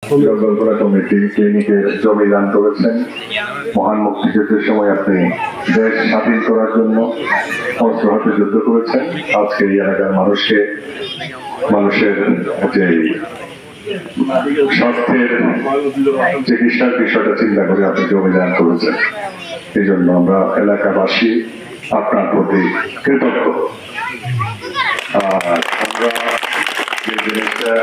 জলগোলা committee ক্লিনিকের জমি দান করেছেন। মহান মুক্তিযুদ্ধের সময় আপনি দেশ স্বাধীন করার জন্য অস্ত্র হাতে যুদ্ধ করেছেন। আজকে এই এলাকার মানুষের যে স্বাস্থ্যের চিকিৎসার বিষয়টা চিন্তা করে আপনি জমি দান করেছেন। এই জন্য আমরা এলাকাবাসী আপনার প্রতি কৃতজ্ঞ। আর আমরা যে জিনিসটা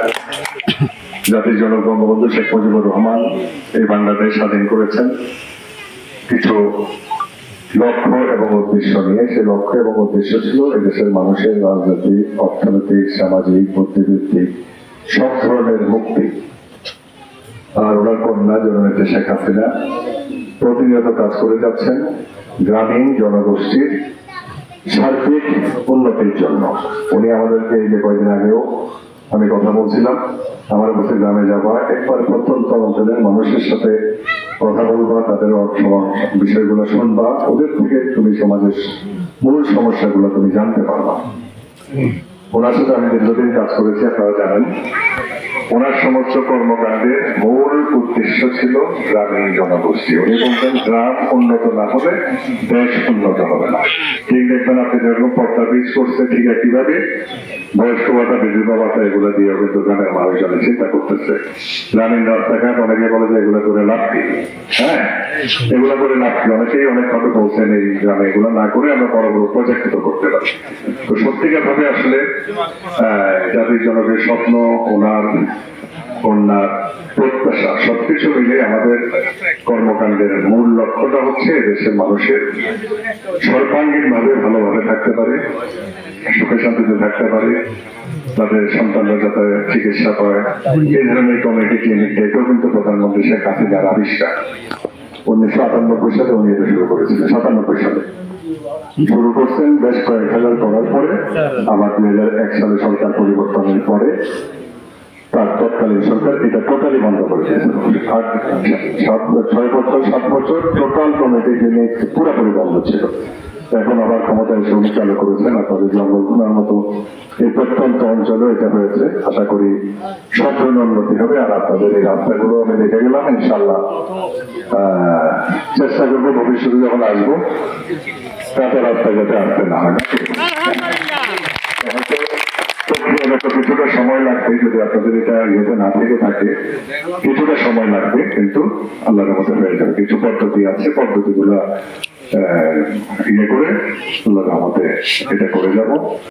জাতির জনক বঙ্গবন্ধু শেখ মুজিবুর রহমান এই বাংলাদেশ স্বাধীন করেছেন কিছু লক্ষ্য এবং উদ্দেশ্য নিয়ে। সেই লক্ষ্য এবং উদ্দেশ্য ছিল এদেশের মানুষের রাজনৈতিক, অর্থনৈতিক, সামাজিক, বুদ্ধিবৃত্তিক সব ধরনের মুক্তি। আর ওনার কন্যা জননেত্রী শেখ হাসিনা প্রতিনিয়ত কাজ করে যাচ্ছেন গ্রামীণ জনগোষ্ঠীর সার্বিক উন্নতির জন্য। উনি আমাদেরকে এই যে কয়েকদিন আগেও আমি কথা বলছিলাম, আমার কাছে গ্রামে যাবা, একবার প্রত্যন্ত অঞ্চলের মানুষের সাথে কথা বলবা, তাদের বিষয়গুলো শুনবা, ওদের থেকে তুমি সমাজের মূল সমস্যাগুলো তুমি জানতে পারবা। ওনার সাথে আমি দীর্ঘদিন কাজ করেছি, আপনারা জানেন। ওনার সমস্ত কর্মকাণ্ডের মূল উদ্দেশ্য ছিল গ্রামীণ জনগোষ্ঠী। উনি বলতেন গ্রাম উন্নত না হলে দেশ উন্নত হবে না। ঠিক দেখবেন আপনি যেরকম পদ্মা ব্রিজ করছে, ঠিক একইভাবে বয়স্ক ভাতা, বিধবা ভাতা এগুলো দিয়ে কিন্তু গ্রামের মানুষজনে চিন্তা করতেছে। গ্রামীণ রাস্তাঘাট অনেকে বলে যে এগুলো করে লাভ কি? হ্যাঁ, এগুলো করে লাভ কি? অনেকেই অনেক ভাবে বলছেন এই গ্রামে এগুলো না করে আমরা বড় বড় প্রজেক্ট করতে পারি। তো সত্যিকার ভাবে আসলে জাতির জনকের স্বপ্ন, ওনার কন্যার প্রত্যাশা সবকিছু মিলে আমাদের কর্মকাণ্ডের মূল লক্ষ্যটা হচ্ছে দেশের মানুষের সর্বাঙ্গীন ভাবে ভালোভাবে থাকতে পারে, সুখে শান্তিতে থাকতে পারে, তাদের সন্তানরা যাতে চিকিৎসা পায়। এই ধরনের কমিটি ক্লিনিক এটাও কিন্তু প্রধানমন্ত্রী শেখ হাসিনার আবিষ্কার। 1998 সালে উনি এটা শুরু করেছিলেন। 97 সালে শুরু করছেন, বেশ কয়েক হাজার করার পরে আবার 2001 সালে সরকার পরিবর্তনের পরে তার তৎকালীন সরকার এটা টোটালি বন্ধ করে দিয়েছে। 7 বছর টোটাল কমিটি ক্লিনিক পুরোপুরি বন্ধ ছিল। এখন আবার ক্ষমতায় এসে উনি চালু করেছেন। আপনাদের জঙ্গলগুলোর মতো এই প্রত্যন্ত অঞ্চলে এটা হয়েছে। আশা করি সব ধরনের উন্নতি হবে। আর আপনাদের এই রাস্তাগুলো আমি দেখে গেলাম, ইনশাল্লাহ চেষ্টা করবো ভবিষ্যতে যখন আসবো তাতে রাস্তা যাতে আসতে না হয়। কিছুটা সময় লাগবে, যদি আপনাদের এটা ইয়েতে না থেকে থাকে কিছুটা সময় লাগবে, কিন্তু আল্লাহর মতো হয়ে যাবে। কিছু পদ্ধতি আছে, পদ্ধতিগুলো ইয়ে করে আল্লাহর মতে এটা করে যাব।